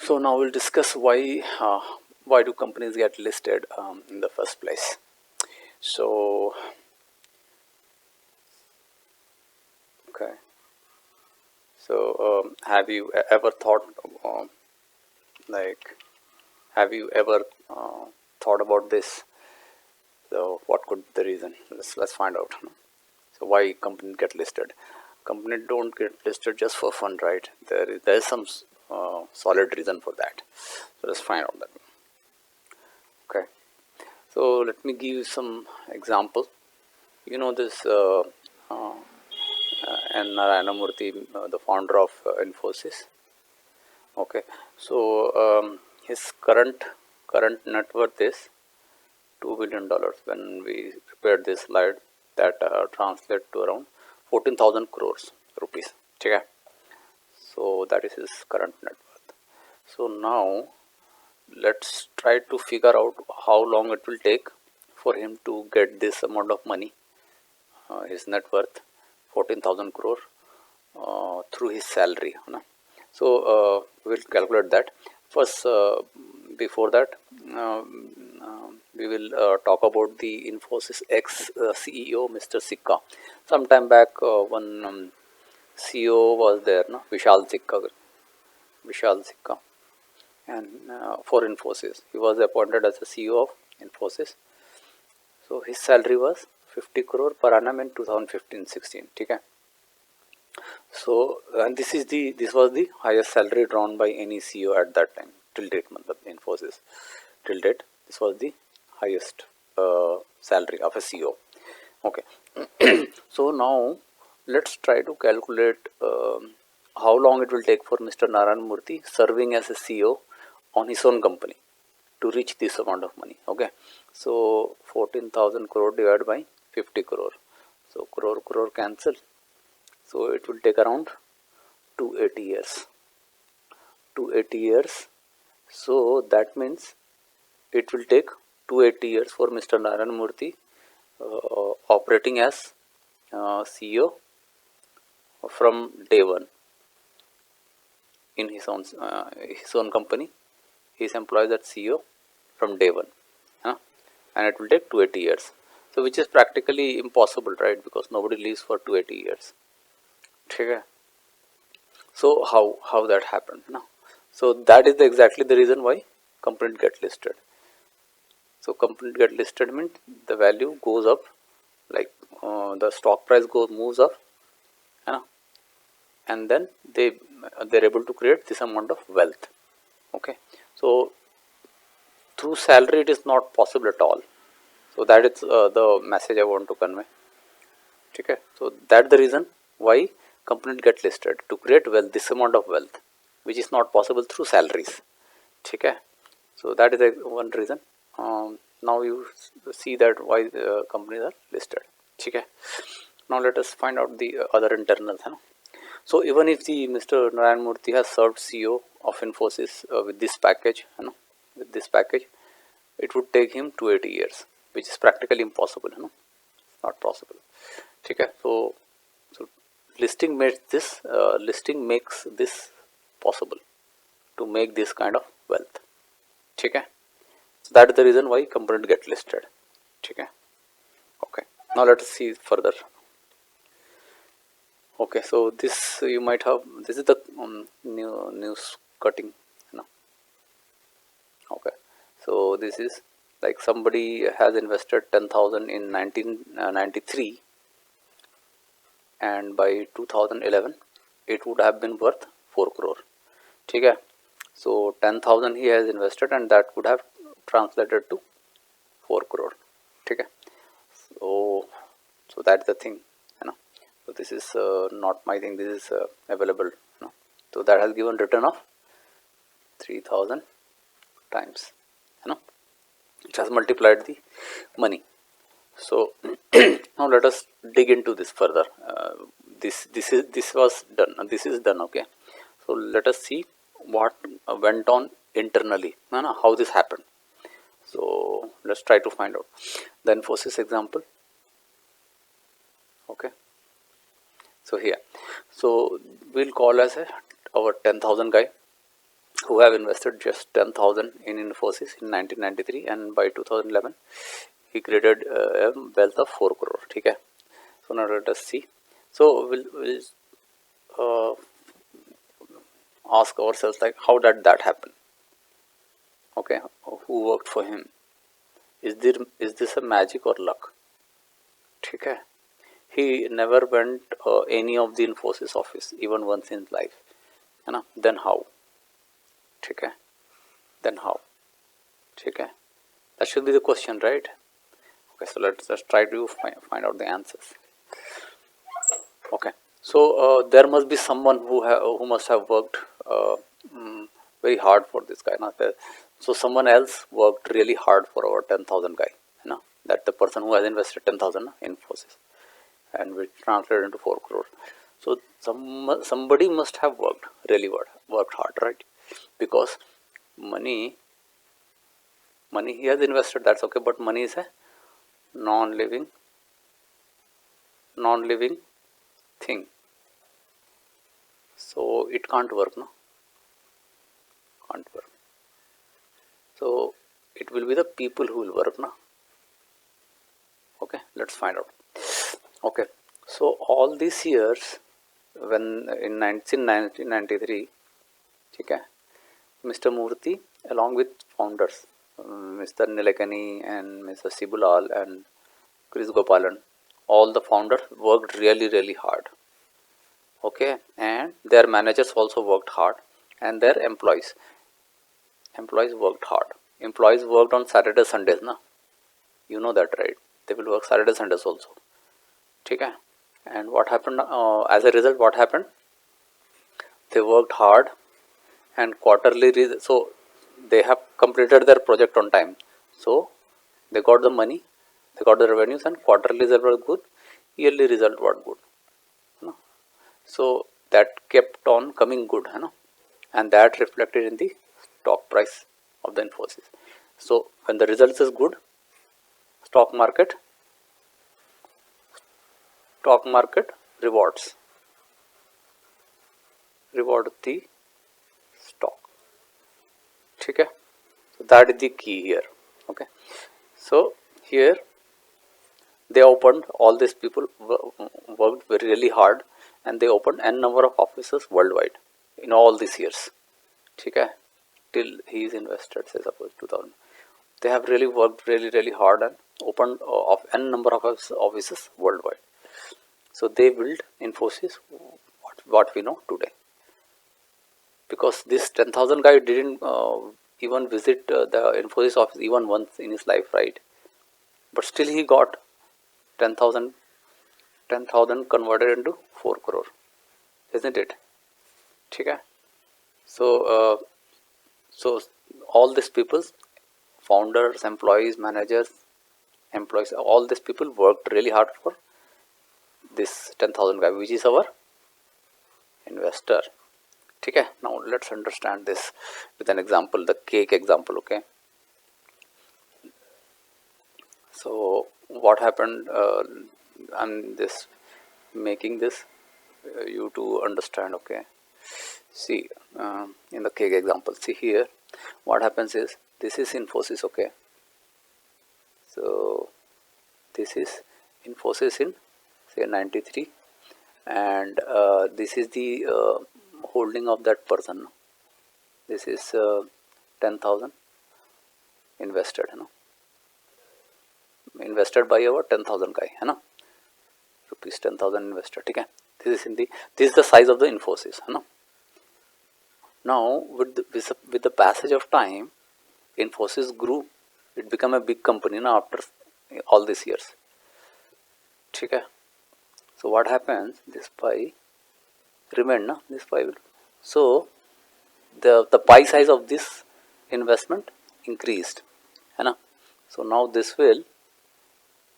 So now we'll discuss why do companies get listed in the first place. So okay, so have you ever thought like have you ever thought about this? So what could be the reason? Let's find out. So why companies get listed? Companies don't get listed just for fun, right? There is some solid reason for that. So let's find out that. Okay. So let me give you some example. You know this N. Narayanamurthy, the founder of Infosys. Okay. So his current net worth is $2 billion. When we prepared this slide, that translates to around 14,000 crores rupees. Okay. So that is his current net worth. So now let's try to figure out how long it will take for him to get this amount of money, his net worth 14,000 crore through his salary. So we'll calculate that first. Before that, we will talk about the Infosys ex CEO, Mr. Sikka. Sometime back, one CEO was there, no? Vishal Sikka, and for Infosys, he was appointed as the CEO of Infosys. So his salary was 50 crore per annum in 2015-16. Okay. So and this was the highest salary drawn by any CEO at that time till date. Infosys till date, this was the highest salary of a CEO. Okay. So now let's try to calculate how long it will take for Mr. Narayan Murthy serving as a CEO on his own company to reach this amount of money. Okay. So 14,000 crore divided by 50 crore. So crore cancel. So it will take around 280 years. 280 years. So that means it will take 280 years for Mr. Narayan Murthy operating as CEO from day one in his own company. He is employed as CEO from day one, and it will take 280 years. So which is practically impossible, right? Because nobody lives for 280 years. Okay. So how that happened? So that is exactly the reason why companies get listed. So companies get listed means the value goes up, like the stock price moves up, and then they're able to create this amount of wealth. Okay. So through salary it is not possible at all. So that is the message I want to convey. Okay. So that's the reason why companies get listed, to create wealth, this amount of wealth, which is not possible through salaries. Okay. So that is one reason. Now you see that why companies are listed. Okay. Now let us find out the other internals. So even if the Mr. Narayan Murthy has served CEO of Infosys with this package, it would take him 280 years, which is practically impossible. Not possible. Okay. So listing makes this possible, to make this kind of wealth. Okay. So that is the reason why companies get listed. Okay. Okay. Now let us see further. Okay, so this you might have. This is the news cutting. Okay, so this is like somebody has invested 10,000 in 1993, and by 2011 it would have been worth 4 crore. Okay, so 10,000 he has invested, and that would have translated to 4 crore. Okay, so that's the thing. So this is not my thing. This is available. So that has given return of 3,000 times. It has multiplied the money. So now let us dig into this further. This was done. This is done. Okay. So let us see what went on internally. How this happened. So let's try to find out. The Infosys example. Okay. So here, so we'll call as our 10,000 guy, who have invested just 10,000 in Infosys in 1993, and by 2011 he created a wealth of 4 crore. Okay. So now let us see. So we'll uh, ask ourselves, like, how did that happen? Okay, who worked for him? Is this a magic or luck? Okay. He never went any of the Infosys office even once in life. Then how? Okay. Then how? Okay. That should be the question, right? Okay, so let's just try to find out the answers. Okay, so there must be someone who must have worked mm, very hard for this guy. So someone else worked really hard for our 10,000 guy. That the person who has invested 10,000 in Infosys, and we translated into 4 crore. So somebody must have worked hard, right? Because money he has invested, that's okay, but money is a non-living thing, so it can't work. Can't work. So it will be the people who will work. Okay, let's find out. Okay, so all these years, when in 1993, okay, Mr. Murthy, along with founders, Mr. Nilekani and Mr. Sibulal and Chris Gopalan, all the founders worked really hard. Okay, and their managers also worked hard, and their employees worked hard. Employees worked on Saturdays, Sundays, you know that, right? They will work Saturdays, Sundays also. Okay, and what happened as a result? What happened? They worked hard, and quarterly so they have completed their project on time, so they got the money, they got the revenues, and quarterly result was good, yearly result was good. So that kept on coming good, and that reflected in the stock price of the Infosys. So when the results is good, stock market reward the stock. Okay, so that is the key here. Okay, so here they opened, all these people worked really hard, and they opened n number of offices worldwide in all these years. Okay, till he is invested, say suppose 2000, they have really worked really hard and opened of n number of offices worldwide. So they built Infosys, what we know today. Because this 10,000 guy didn't even visit the Infosys office even once in his life, right? But still he got 10,000 converted into 4 crore, isn't it? Okay. So all these people, founders, employees, managers, all these people worked really hard for this 10,000 guy, which is our investor. Okay, now let's understand this with an example, the cake example. Okay, so what happened? I'm just making this you to understand. Okay, see, in the cake example, see here, what happens is, this is Infosys. Okay, so this is Infosys in say 93, and this is the holding of that person. This is 10,000 invested, invested by our 10,000 guy, rupees 10,000 invested. Okay, this is the size of the Infosys, Now with the passage of time, Infosys grew. It became a big company now after all these years. Okay, so what happens? This pie remained, this pie will. So the pie size of this investment increased, so now this will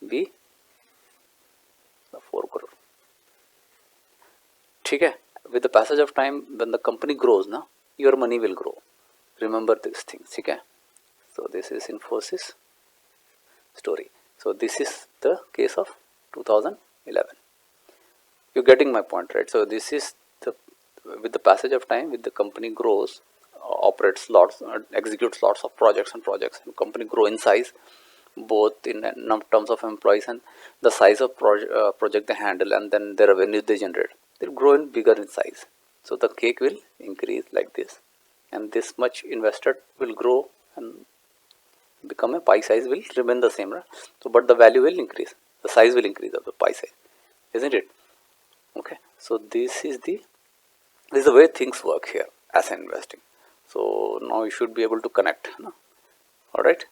be 4 crore. Okay, with the passage of time, when the company grows, your money will grow. Remember these things. Okay, so this is Infosys story. So this is the case of 2011. You're getting my point, right? So this is the, with the passage of time, with the company grows, operates lots, executes lots of projects, and company grow in size, both in terms of employees and the size of project they handle, and then the revenue they generate. They'll grow in bigger in size. So the cake will increase like this, and this much invested will grow and become a pie size will remain the same, right? So but the value will increase, the size will increase of the pie size, isn't it? Okay, so this is the way things work here as investing. So now you should be able to connect, no? All right.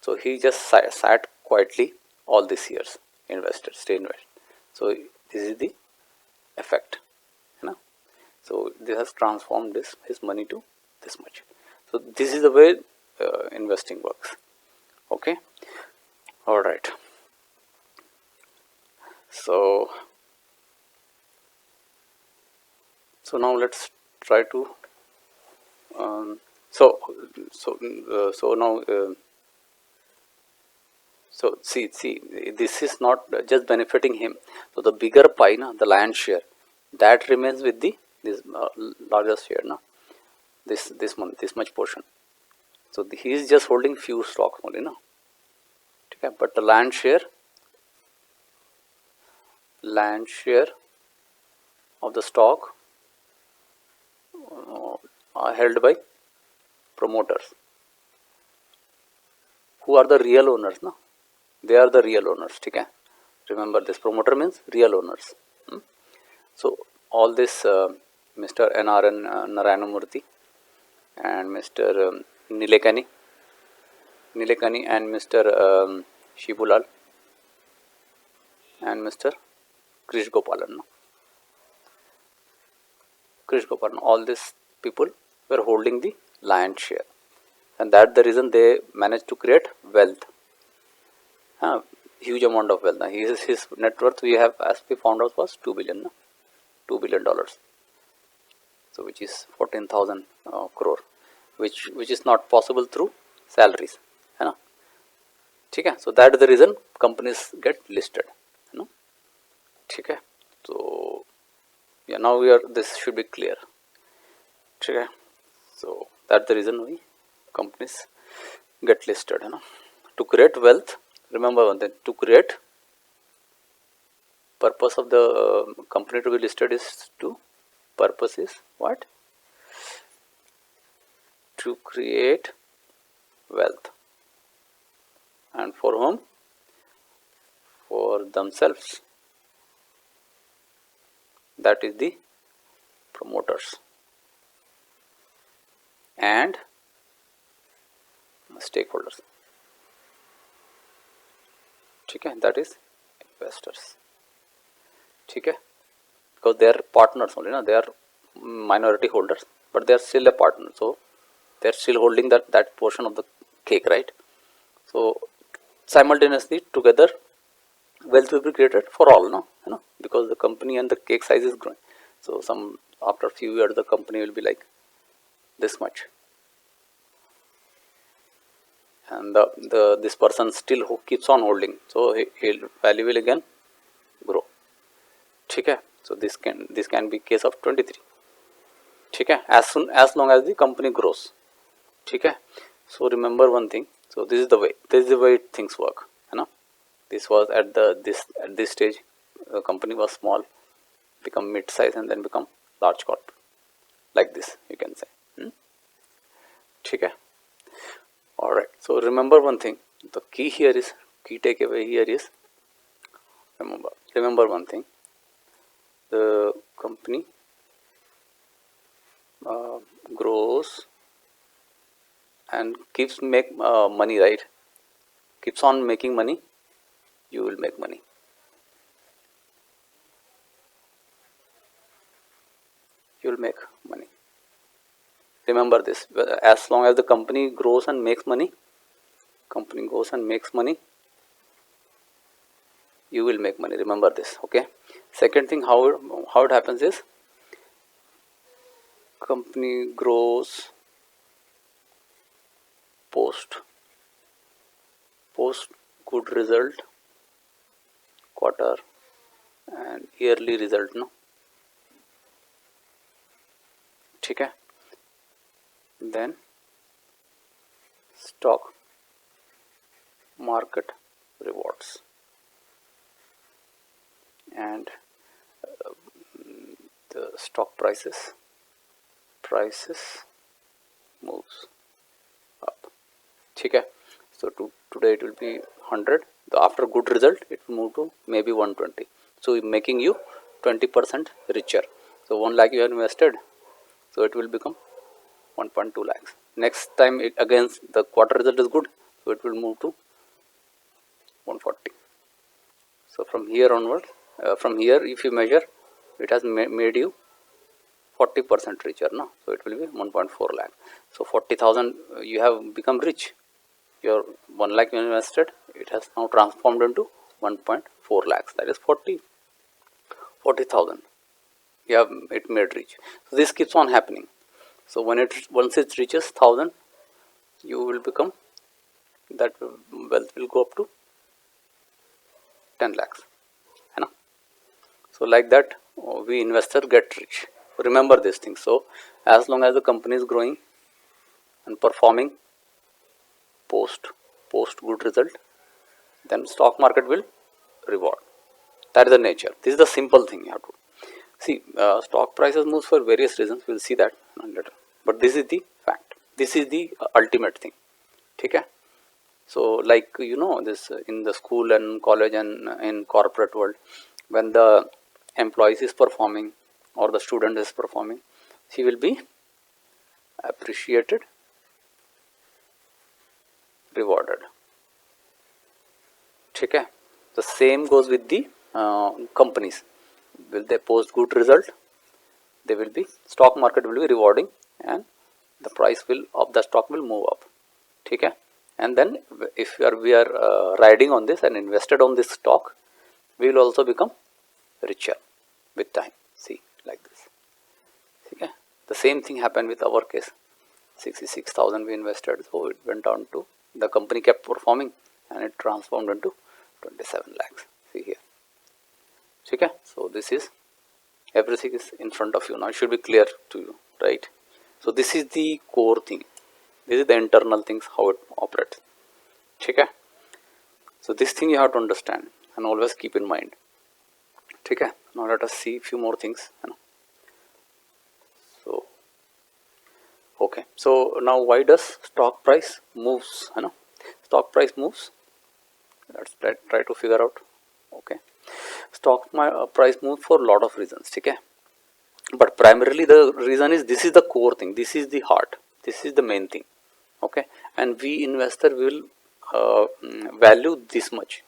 So he just sat quietly all these years, invested, stay invested. So this is the effect, you know. So this has transformed his money to this much. So this is the way investing works. Okay. All right. So now let's try to so now so see this is not just benefiting him. So the bigger pie, na, the land share, that remains with the this largest share, na, this much portion. So he is just holding few stocks only, na. Okay, but the land share of the stock are held by promoters, who are the real owners, no? They are the real owners. Okay? Remember this, promoter means real owners. So all this Mr. N.R.N. Narayanamurthy and Mr. Nilekani and Mr. Shibulal and Mr. Krish Gopalan. No? Krish Gopalan, all these people were holding the lion's share, and that's the reason they managed to create wealth. Huge amount of wealth. Now, his net worth we have, as we found out, was $2 billion. No? $2 billion. So which is 14,000 crore, which is not possible through salaries. You know? Okay? So that is the reason companies get listed. You know? Okay? So yeah, now this should be clear. Okay? So that's the reason why companies get listed. You know? To create wealth. Remember one thing, to create, purpose of the company to be listed is purpose is what? To create wealth. And for whom? For themselves. That is the promoters and stakeholders. Okay, that is investors. Okay, because they are partners only, no? They are minority holders, but they are still a partner. So they are still holding that portion of the cake, right? So simultaneously together, wealth will be created for all, no? You know, because the company and the cake size is growing. So after a few years, the company will be like this much. And this person still who keeps on holding, so his value will again grow. Okay, so this can be case of 23. Okay, as long as the company grows. Okay, so remember one thing. So this is the way things work. You know, this was at this stage, the company was small, become mid size, and then become large corp. Like this, you can say. Okay. All right. So remember one thing. The key takeaway here is remember one thing. The company grows and keeps make money, right? Keeps on making money. You will make money. You will make money. Remember this. As long as the company grows and makes money, you will make money. Remember this. Okay. Second thing, how it happens is, company grows post good result, quarter and yearly result, no? ठीक है. then stock market rewards, and the stock prices moves up. Okay, so today it will be 100. After good result, it will move to maybe 120. So making you 20% richer. So 1 lakh you have invested, so it will become 1.2 lakhs. Next time it again the quarter result is good, so it will move to 140. So from here onward, from here if you measure, it has made you 40% richer, no? So it will be 1.4 lakh. So 40,000 you have become rich. Your 1 lakh you invested, it has now transformed into 1.4 lakhs. That is 40,000. You have it made rich. So this keeps on happening. So once it reaches 1,000, you will become, that wealth will go up to 10 lakhs. So like that, we investor get rich. Remember this thing. So as long as the company is growing and performing post good result, then stock market will reward. That is the nature. This is the simple thing you have to see. Stock prices moves for various reasons. We will see that later. But this is the fact. This is the ultimate thing. Okay. So like this in the school and college and in corporate world, when the employees is performing or the student is performing, he will be appreciated, rewarded. Okay. The same goes with the companies. Will they post good result, they will be, stock market will be rewarding, and the price will of the stock will move up. Okay. And then if we are riding on this and invested on this stock, we will also become richer with time. See, like this. Okay. The same thing happened with our case. 66,000 we invested, so it went down to, the company kept performing and it transformed into 27 lakhs. See here. Okay. So this is, everything is in front of you now. It should be clear to you, right? So this is the core thing. This is the internal things, how it operates. Okay. So this thing you have to understand and always keep in mind. Okay. Now let us see a few more things. So okay. So now why does stock price moves? Stock price moves. Let's try to figure out. Okay. Stock price moves for a lot of reasons. Okay. But primarily the reason is, this is the core thing. This is the heart. This is the main thing. Okay. And we investor will value this much.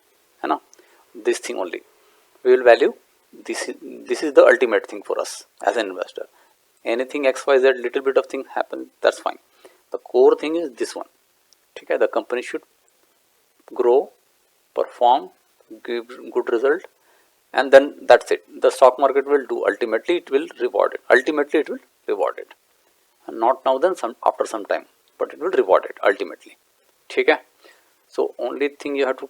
This thing only. We will value this is the ultimate thing for us as an investor. Anything XYZ, little bit of thing happen, that's fine. The core thing is this one. Okay. The company should grow, perform, give good result, and then that's it. The stock market will do, ultimately it will reward it. And not now, then after some time, but it will reward it ultimately. Okay. So only thing you have to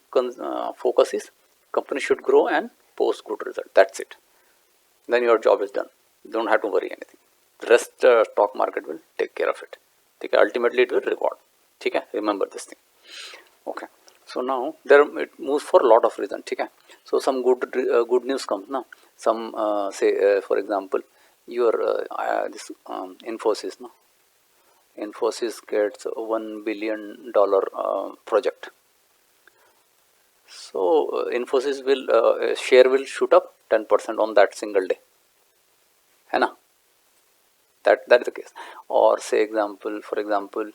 focus is, company should grow and post good result. That's it. Then your job is done. You don't have to worry anything. The rest stock market will take care of it. Okay. Ultimately it will reward. Okay. Remember this thing. Okay. So now it moves for a lot of reasons. Okay. So some good news comes now. Some say for example, your this Infosys, no? Infosys gets $1 billion project. So Infosys will share will shoot up 10% on that single day. That is the case. Or say for example,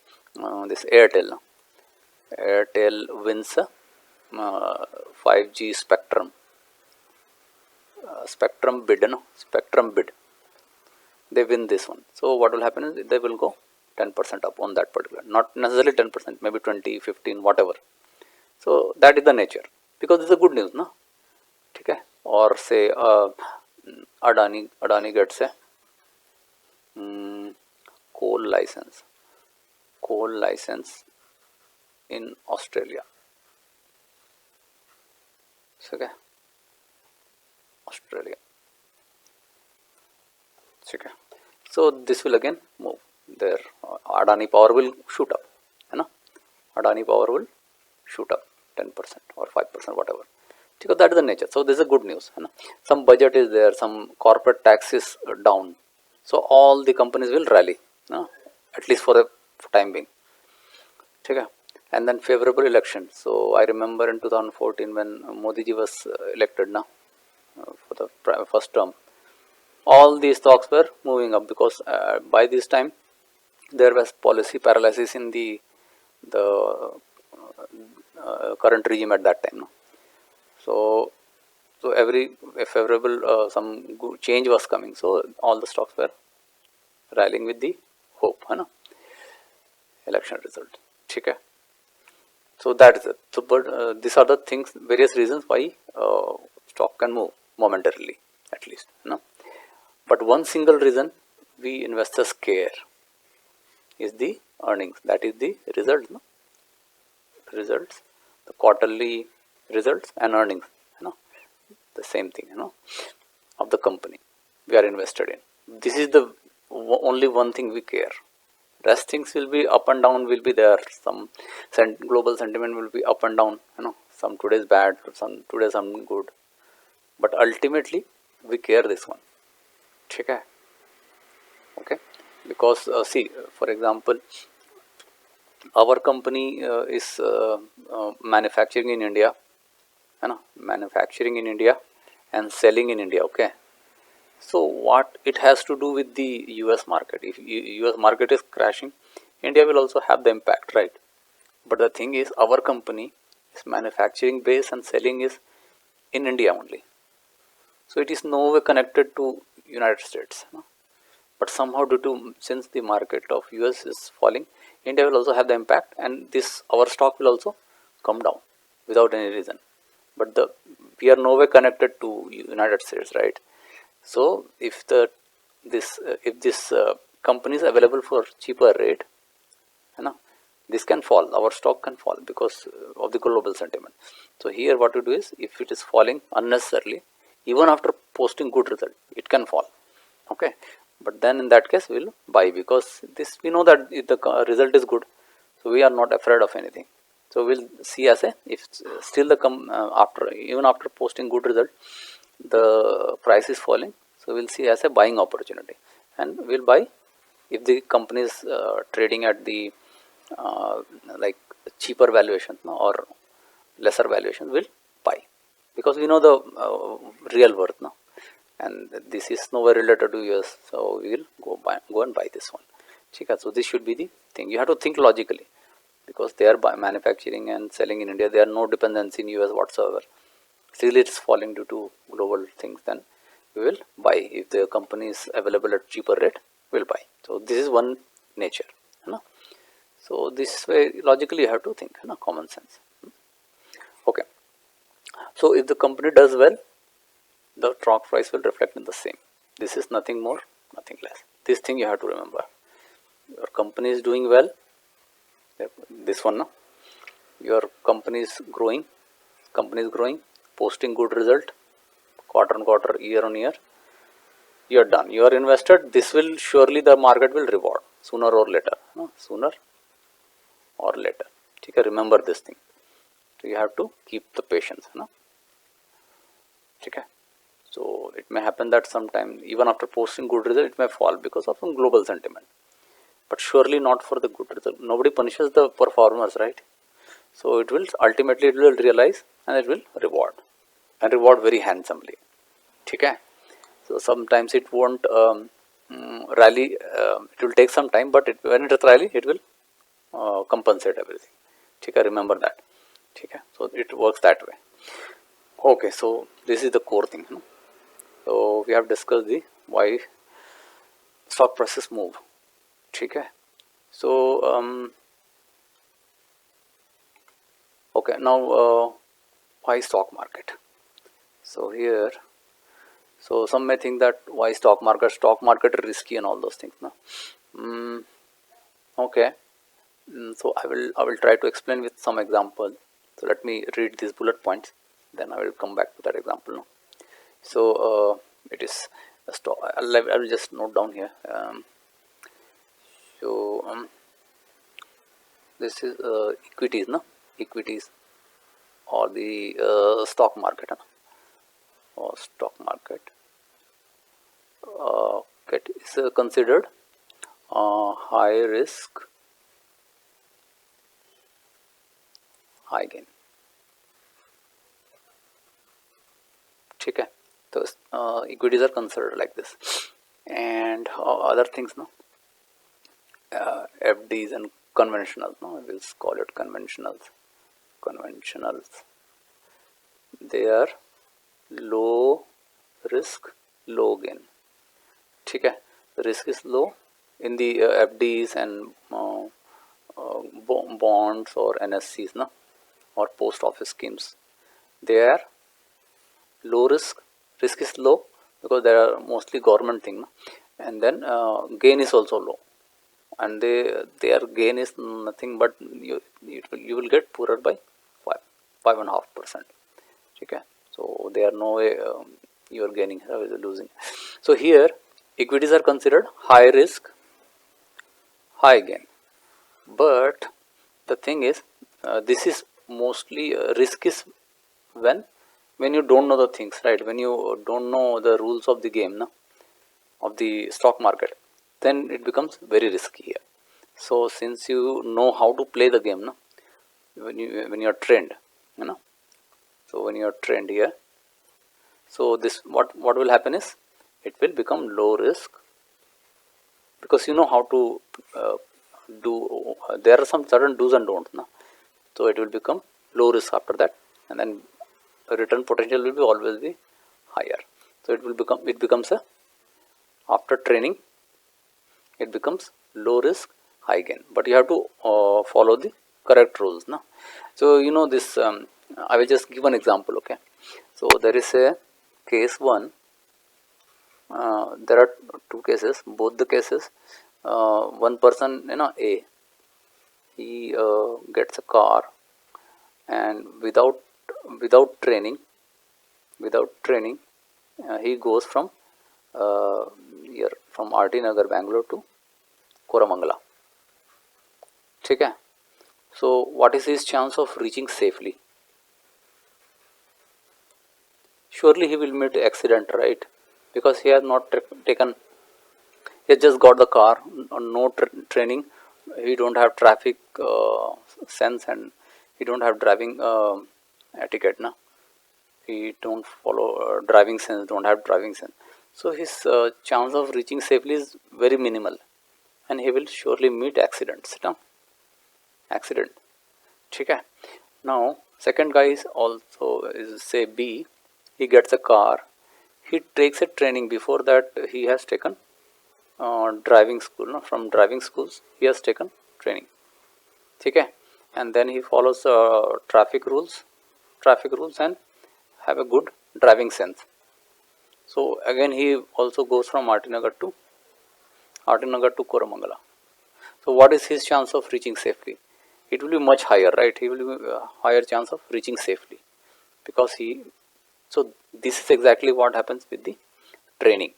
this Airtel. No? Airtel wins 5G spectrum bid. Spectrum bid. They win this one. So what will happen is, they will go 10% up on that particular. Not necessarily 10%, maybe 20, 15, whatever. So that is the nature, because this is a good news, no? Okay. Or say Adani gets a coal license in Australia. Okay. Australia. Okay. So this will again move their Adani Power will shoot up, है ना, Adani Power will shoot up 10% or 5%, whatever. Because that is the nature. So this is a good news, है ना. Some budget is there, some corporate tax is down, so all the companies will rally, ना, at least for the time being. ठीक है. And then favorable election. So I remember in 2014 when Modi ji was elected, na, for the first term, all these stocks were moving up because by this time there was policy paralysis in the current regime at that time. No? So every favorable some good change was coming. So all the stocks were rallying with the hope, है ना, election result. ठीक है. So that is it. So but these are the things, various reasons why stock can move momentarily, at least, you know. But one single reason we investors care is the earnings. That is the result, no? Results, the quarterly results and earnings, you know, the same thing, you know, of the company we are invested in. This is the only one thing we care. Rest things will be up and down, will be there. Some global sentiment will be up and down, you know. Some today is bad, some today some good. But ultimately, we care this one. Okay. Because see, for example, our company is manufacturing in India, you know, manufacturing in India and selling in India. Okay. So what it has to do with the US market? If US market is crashing, India will also have the impact, right? But the thing is, our company is manufacturing base and selling is in India only. So it is no way connected to United States. No? But somehow due to, since the market of US is falling, India will also have the impact, and this our stock will also come down without any reason. But we are no way connected to United States, right? So if this company is available for cheaper rate, you know, this can fall. Our stock can fall because of the global sentiment. So here what we do is, if it is falling unnecessarily, even after posting good result, it can fall. Okay, but then in that case we'll buy, because this we know that if the result is good, so we are not afraid of anything. So we'll see as a, if still the even after posting good result, the price is falling, so we'll see as a buying opportunity, and we'll buy if the company is trading at the like cheaper valuation or lesser valuation. We'll buy because we know the real worth, no, and this is nowhere related to US, so we will go and buy this one. So this should be the thing. You have to think logically, because they are manufacturing and selling in India. They are no dependency in US whatsoever. Still it's falling due to global things, then we will buy. If the company is available at cheaper rate, we'll buy. So this is one nature, you know? So this way logically you have to think, you know, common sense. Okay. So if the company does well, the stock price will reflect in the same. This is nothing more, nothing less. This thing you have to remember. Your company is doing well, this one, no? Your company is growing, posting good result, quarter on quarter, year on year, you are done. You are invested. This will surely, the market will reward sooner or later. No? Sooner or later. Okay, remember this thing. So you have to keep the patience. No? Okay. So it may happen that sometime, even after posting good result, it may fall because of some global sentiment. But surely not for the good result. Nobody punishes the performers, right? So it will ultimately, it will realize and it will reward, and reward very handsomely. Okay. So sometimes it won't rally. It will take some time, but when it rally, it will compensate everything. Okay. Remember that. Okay. So it works that way. Okay. So this is the core thing. No? So we have discussed the why stock prices move. Okay. So okay, now why stock market? So here, so some may think that why stock market? Stock market is risky and all those things. No? Okay. So I will try to explain with some example. So let me read these bullet points. Then I will come back to that example. No? So it is a stock. I will just note down here. So this is equities, no, equities or the stock market, no? Or stock market is considered high risk, high gain. ठीक है, तो equities are considered like this. And other things, no, FDs and conventionals, no, we'll call it conventionals. They are low risk, low gain. ठीक है, the risk is low in the FDs and bonds or NSCs, no, or post office schemes. They are low risk. Risk is low because they are mostly government thing, no? And then gain is also low, and their gain is nothing but you will get poorer by 5.5%. Okay, so there are no way you are gaining, losing. So here equities are considered high risk, high gain, but the thing is this is mostly risk is when you don't know the things, right? When you don't know the rules of the game, no, of the stock market, then it becomes very risky here. So since you know how to play the game, no, when you are trained, you know, so when you are trained here, so this what will happen is it will become low risk because you know how to do. There are some certain do's and don'ts, no? So it will become low risk after that, and then return potential will be always be higher. So it becomes a, after training, it becomes low risk, high gain, but you have to follow the correct rules, no? So you know this, I will just give an example. Okay, so there is a case one, there are two cases, both the cases, one person, you know, A, he gets a car, and without training he goes from here from RT Nagar, Bangalore to Koramangala. ठीक है, so what is his chance of reaching safely? Surely he will meet accident, right? Because he has not taken, he has just got the car, no training, he don't have traffic sense, and he don't have driving etiquette, na? He don't follow driving sense, don't have driving sense. So his chance of reaching safely is very minimal, and he will surely meet accidents, na? Accident. ठीक है. Now second guy is also is say B, he gets a car, he takes a training. Before that he has taken driving school, no? From driving schools he has taken training. ठीक है, and then he follows traffic rules and have a good driving sense. So again he also goes from RT Nagar to Koramangala. So what is his chance of reaching safely? It will be much higher, right? He will be higher chance of reaching safely because so this is exactly what happens with the training.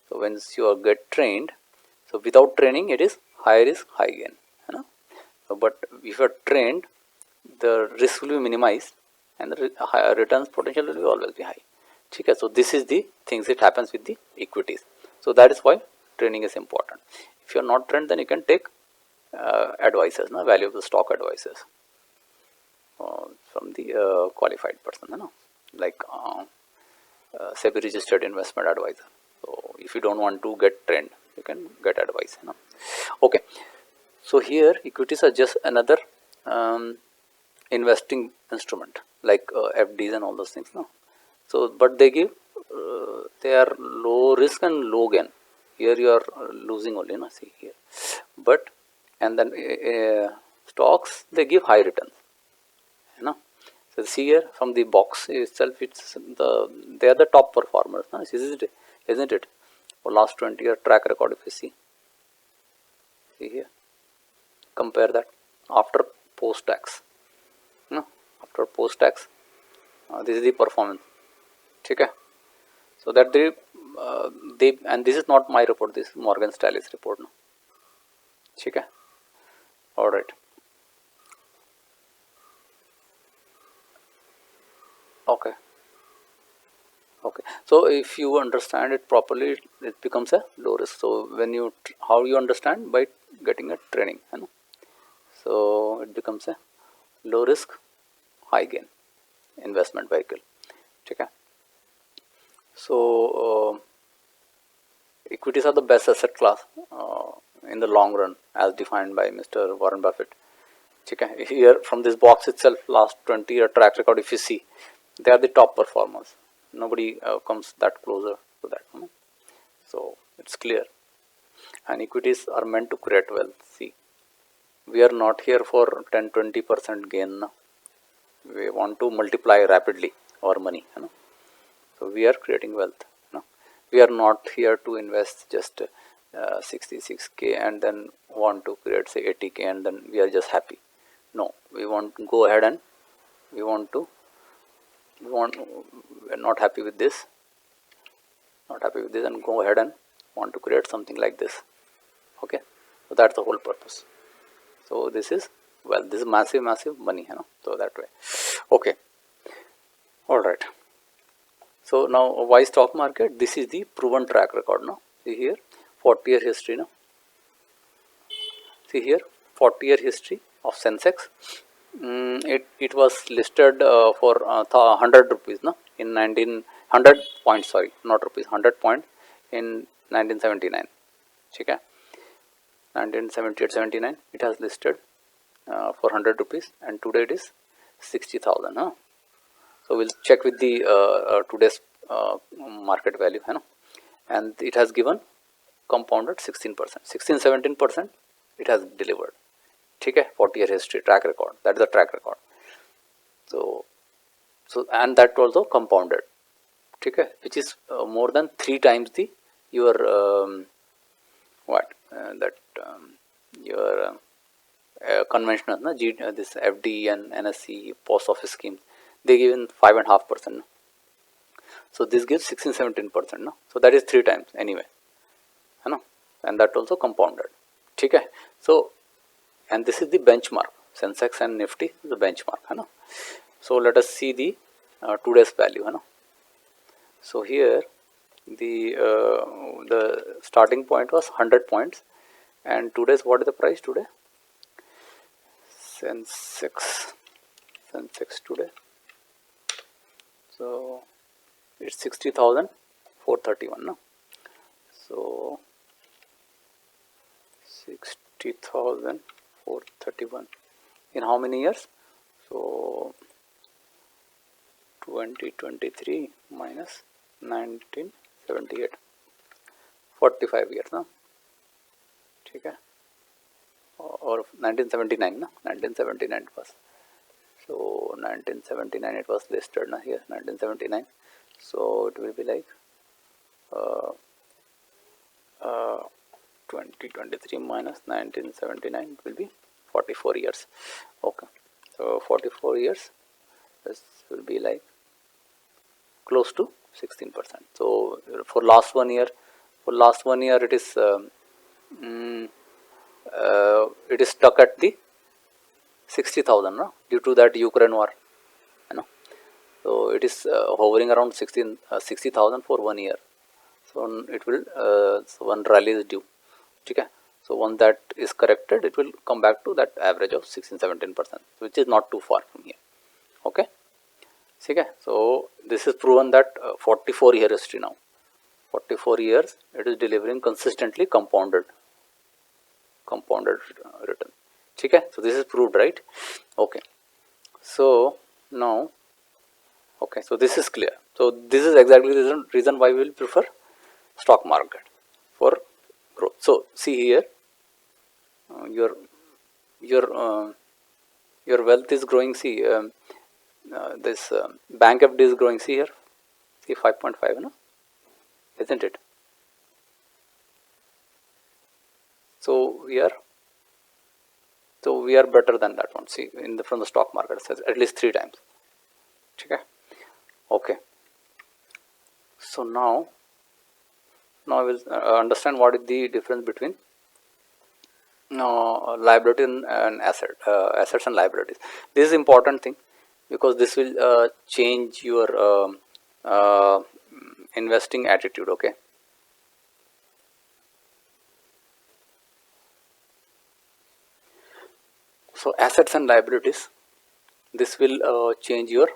So once you get trained, so without training it is high risk, high gain, you know? But if you are trained, the risk will be minimized and the higher returns potential will be always be high. Okay, so this is the things that happens with the equities. So that is why training is important. If you are not trained, then you can take advices, no? Value of the stock advices from the qualified person, you know, like SEBI registered investment advisor. So if you don't want to get trained, you can get advice, you know. Okay, so here equities are just another investing instrument like FDs and all those things, no? So but they give they are low risk and low gain. Here you are losing only, no? See here, but and then stocks, they give high returns, you know. So see here from the box itself, it's they are the top performers, no? Isn't it? For last 20-year track record, if you see here, compare that after post tax, no? After post tax, this is the performance. Okay, so that they and this is not my report, this is Morgan Stanley's report, no? Okay, all right. Okay. Okay, so if you understand it properly, it becomes a low risk. So when you how you understand, by getting a training, you know? So it becomes a low risk, high gain investment vehicle. Okay. So equities are the best asset class in the long run, as defined by Mr. Warren Buffett. Okay. Here from this box itself, last 20-year track record, if you see, they are the top performers. Nobody comes that closer to that. You know? So it's clear. And equities are meant to create wealth. See, we are not here for 10-20% gain. No? We want to multiply rapidly our money. You know? So we are creating wealth. You know? We are not here to invest just 66k and then want to create say 80k and then we are just happy. No, we want to go ahead and we want to we're not happy with this, and go ahead and want to create something like this. Okay, so that's the whole purpose. So this is, well, this is massive money, you know, so that way. Okay, all right. So now why stock market? This is the proven track record. Now see here, 40-year history. Now see here, 40-year history of Sensex. It was listed for 100 rupees, no, in 1900 points, sorry, not rupees, 100 point in 1979. Okay, 1978-79 it has listed for 100 rupees, and today it is 60,000. Huh? So we'll check with the today's market value, you know, and it has given compounded 16%, 16-17% it has delivered. Okay, 40-year history track record, that is the track record. So and that also compounded. Okay, which is more than 3 times the your your conventional this FD and NSC post office schemes, they give in 5.5%. So this gives 16-17%. No? So that is 3 times anyway. You know? And that also compounded. Okay. So, and this is the benchmark. Sensex and Nifty is the benchmark. You know? So let us see the today's value. You know? So here the starting point was 100 points, and today's, what is the price today? Sensex today. So it's 60,431. No? So 60,431 in how many years? So 2023 minus 1978, 45 years. No? Okay. Or 1979. No? 1979 it was. So 1979 it was listed. No? Here 1979. So it will be like 2023 minus 1979, it will be 44 years. Okay, so 44 years, this will be like close to 16%. So for last 1 year, it is stuck at the 60,000, no? Due to that Ukraine war, you know. So it is hovering around 60,000 for 1 year. So it will so one rally is due. Okay. So once that is corrected, it will come back to that average of 16-17%, which is not too far from here. Okay. Okay. So this is proven that 44-year history now. 44 years it is delivering consistently compounded return. Okay. So this is proved, right? Okay. So now, okay. So this is clear. So this is exactly the reason why we will prefer stock market for growth. So see here, your wealth is growing. See this bank FD is growing. See here, see 5.5, no, isn't it? So we are better than that one. See from the stock market, it says at least 3 times. Okay. Okay. So now I will understand what is the difference between liability and assets and liabilities. This is important thing. because this will change your investing attitude. Okay, so assets and liabilities, this will change your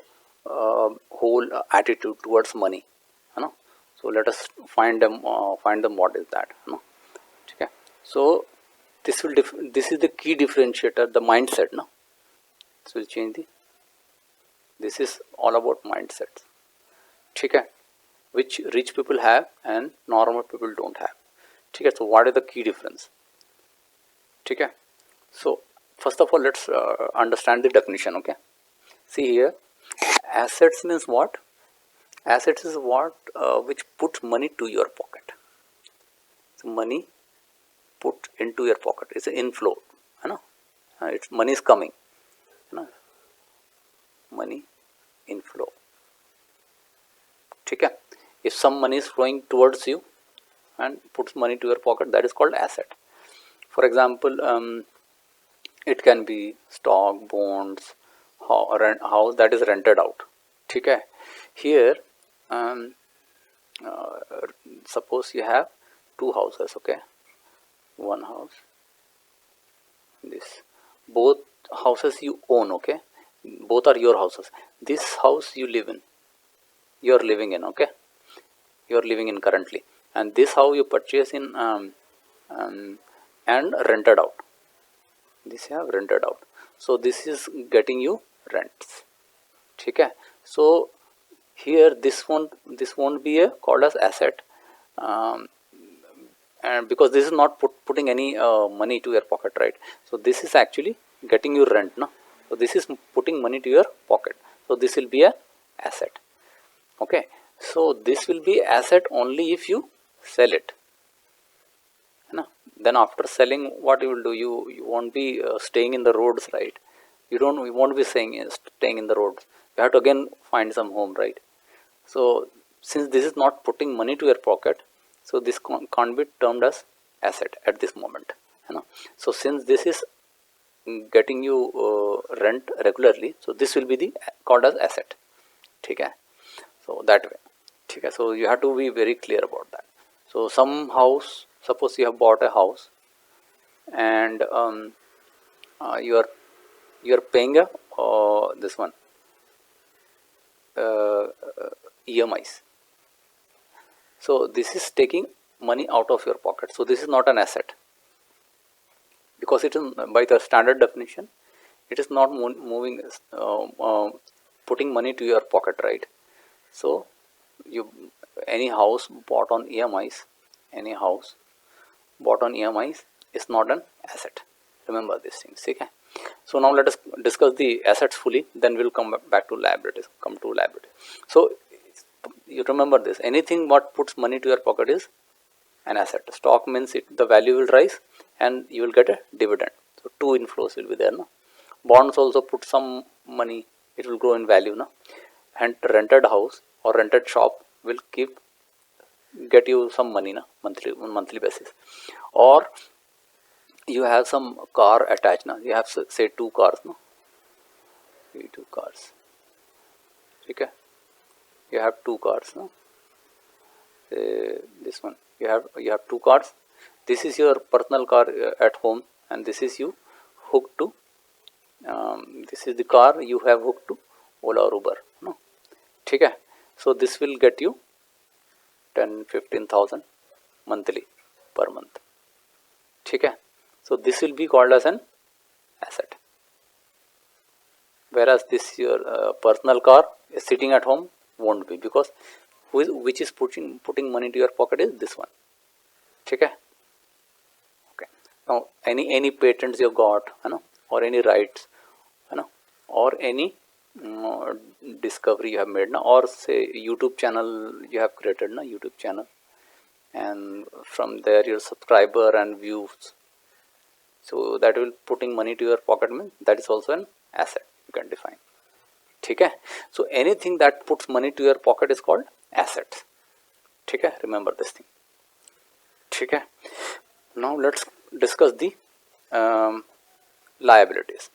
whole attitude towards money, you know. So let us find them what is that, you know. Okay, so this is the key differentiator, the mindset, no. This will change the, this is all about mindsets. Okay, which rich people have and normal people don't have. Okay, so what is the key difference? Okay, so first of all, let's understand the definition. Okay, see here, assets means what? Assets is what which puts money to your pocket. So money put into your pocket, it's an inflow, you know. It's money is coming, you know, money inflow. Okay, if some money is flowing towards you and puts money to your pocket, that is called asset. For example, it can be stock, bonds, house that is rented out. Okay, here um, uh, suppose you have two houses. Okay, one house, this, both houses you own. Okay, both are your houses. This house you live in, you are living in. Okay, you are living in currently, and this house you purchase in um, and rented out. This you have rented out, so this is getting you rents. Okay, so here this won't be a called as asset, um, and because this is not putting any money to your pocket, right? So this is actually getting you rent, no. So this is putting money to your pocket, so this will be a asset. Okay, so this will be asset only if you sell it, you know. Then after selling, what you will do, you won't be staying in the roads, right? You won't be staying in the roads, you have to again find some home, right? So since this is not putting money to your pocket, so this can't be termed as asset at this moment, you know. So since this is getting you rent regularly, so this will be the called as asset. Okay, so that way. Okay, so you have to be very clear about that. So some house, suppose you have bought a house, and you are paying a this one EMIs. So this is taking money out of your pocket. So this is not an asset, because it is by the standard definition, it is not moving putting money to your pocket, right? So you, any house bought on EMIs, any house bought on EMIs is not an asset. Remember these things. Okay. So now let us discuss the assets fully. Then we'll come back to liabilities. So you remember this. Anything what puts money to your pocket is an asset. Stock means the value will rise and you will get a dividend. So two inflows will be there. No? Bonds also put some money. It will grow in value. No? And rented house or rented shop will get you some money, na, monthly basis. Or you have some car attached, na, you have say two cars, no, two cars. Okay, you have two cars, no, this one you have two cars. This is your personal car at home, and this is you hooked to this is the car you have hooked to Ola or Uber, no. Okay, so this will get you 10-15,000 monthly per month. Okay, so this will be called as an asset, whereas this your personal car is sitting at home won't be, because which is putting money to your pocket is this one. Okay, okay. Now any patents you got, you know, or any rights, you know, or any discovery you have made, na, or say YouTube channel you have created, na, YouTube channel, and from there your subscriber and views, so that will putting money to your pocket, means that is also an asset you can define. Okay, so anything that puts money to your pocket is called asset. Okay, remember this thing. Okay, now let's discuss the liabilities.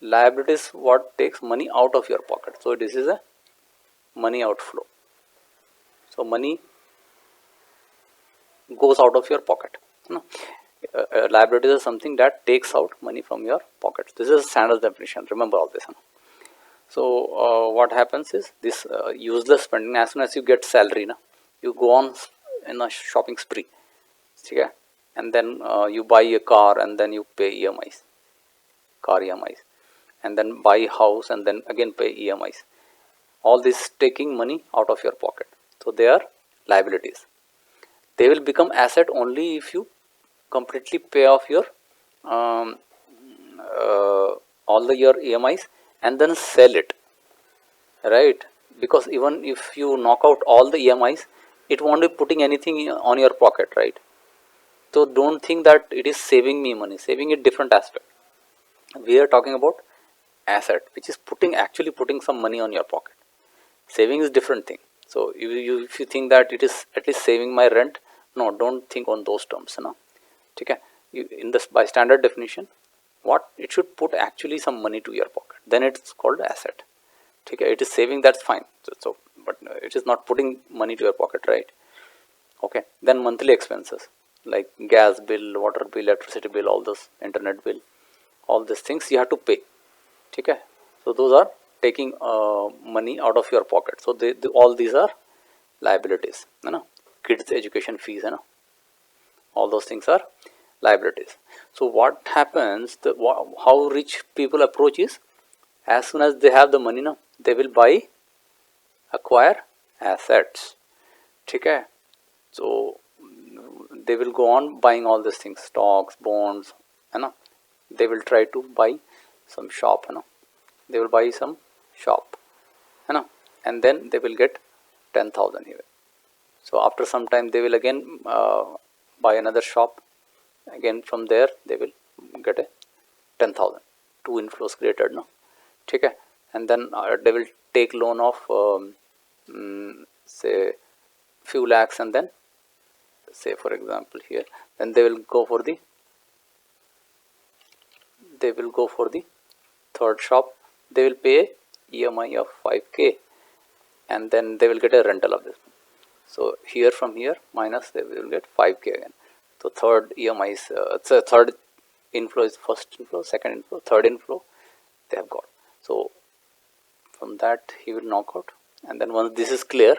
Liability is what takes money out of your pocket. So this is a money outflow. So money goes out of your pocket. No? Liabilities is something that takes out money from your pocket. This is a standard definition. Remember all this. So what happens is this useless spending. As soon as you get salary, you go on in a shopping spree. Okay? And then you buy a car and then you pay EMIs, car EMIs, and then buy house and then again pay EMIs. All this taking money out of your pocket. So they are liabilities. They will become asset only if you completely pay off your all your EMIs and then sell it, right? Because even if you knock out all the EMIs, it won't be putting anything on your pocket, right? So don't think that it is saving me money. Saving it different aspect. We are talking about asset, which is actually putting some money on your pocket. Saving is different thing. So if you think that it is at least saving my rent, no, don't think on those terms. Okay? In this by standard definition, what it should put actually some money to your pocket. Then it's called asset. Okay? It is saving, that's fine. So but it is not putting money to your pocket, right? Okay. Then monthly expenses like gas bill, water bill, electricity bill, all those, internet bill, all these things you have to pay. Okay? So those are taking money out of your pocket. So all these are liabilities. Kids education fees, all those things are liabilities. So what happens, how rich people approach is, as soon as they have the money, they will acquire assets. Okay? So they will go on buying all these things, stocks, bonds, they will try to buy some shop, they will buy some shop, and then they will get 10,000 here. So after some time they will again buy another shop, again from there they will get a 10,000. Two inflows created, okay? And then they will take loan of say few lakhs, and then say for example here, then they will go for the third shop. They will pay EMI of 5k, and then they will get a rental of this. So here from here minus, they will get 5k again. So third EMI is third inflow is first inflow, second inflow, third inflow they have got. So from that he will knock out, and then once this is clear,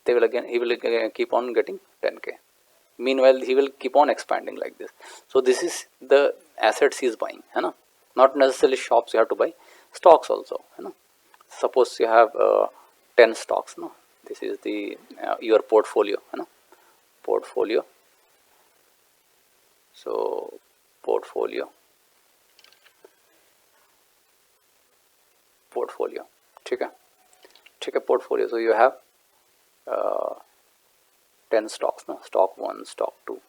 he will again keep on getting 10k. Meanwhile he will keep on expanding like this. So this is the assets he is buying, not necessarily shops you have to buy, stocks also. Suppose you have 10 stocks, this is the your portfolio, portfolio. So portfolio, ठीक है, portfolio. So you have 10 stocks, stock 1, stock 2,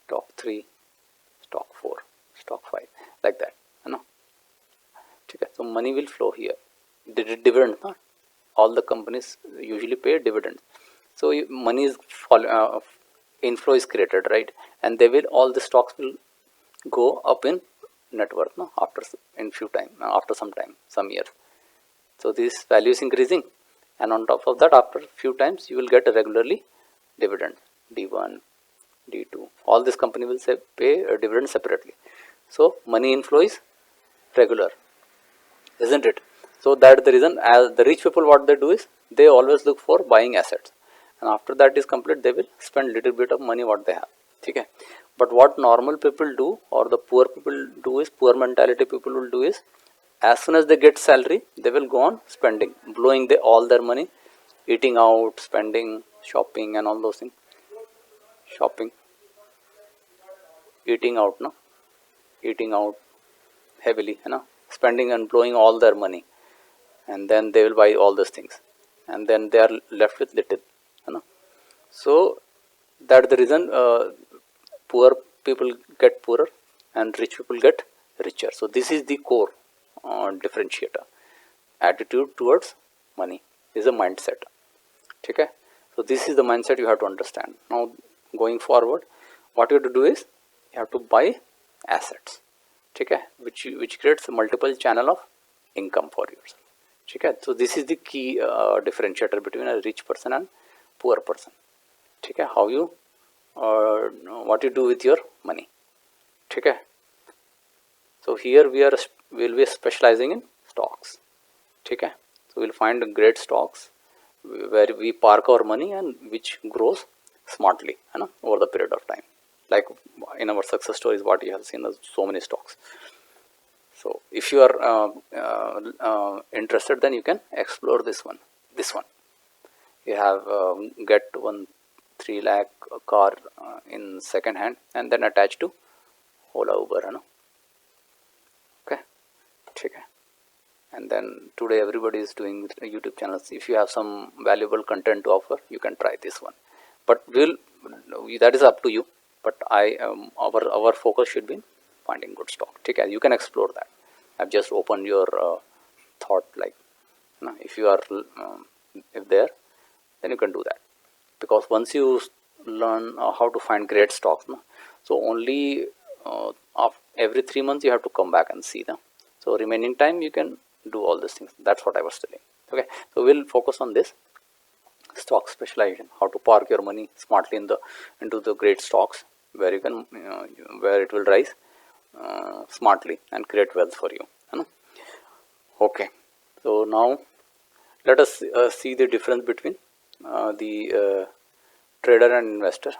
stock 3, stock 4, stock 5, like that, okay? So money will flow here. Dividend, all the companies usually pay dividends. So money is inflow is created, right? And they will, all the stocks will go up in net worth, after some time, some years. So this value is increasing, and on top of that, after few times you will get a regularly dividend, D1, D2. All this company will pay a dividend separately. So money inflow is regular, isn't it? So that's the reason, as the rich people, what they do is they always look for buying assets, and after that is complete, they will spend little bit of money what they have. Okay? But what normal people do, or the poor people do, is poor mentality people will do is, as soon as they get salary, they will go on spending, blowing all their money, eating out, spending, shopping, and all those things. Shopping, eating out, eating out heavily, spending and blowing all their money, and then they will buy all those things, and then they are left with little, So that's the reason poor people get poorer and rich people get richer. So this is the core differentiator. Attitude towards money is a mindset. Okay? So this is the mindset you have to understand. Now going forward, what you have to do is you have to buy assets. ठीक है, which creates multiple channel of income for yourself. ठीक है, so this is the key differentiator between a rich person and poor person. ठीक है, how you what you do with your money. ठीक है, so here we will be specializing in stocks. ठीक है, so we'll find great stocks where we park our money and which grows smartly, है ना, over the period of time. Like in our success stories, what you have seen is so many stocks. So if you are interested, then you can explore this one. You have get 3 lakh car in second hand and then attached to Ola, Uber, है ना. Okay, ठीक है. And then today everybody is doing YouTube channels. If you have some valuable content to offer, you can try this one. But that is up to you. But our focus should be finding good stock. Okay, you can explore that. I've just opened your thought, like, if you are if there, then you can do that. Because once you learn how to find great stocks, so only every 3 months you have to come back and see them. So remaining time you can do all these things. That's what I was telling. Okay, so we'll focus on this stock specialization, how to park your money smartly into the great stocks where you can where it will rise smartly and create wealth for you. Okay, so now let us see the difference between the trader and investor.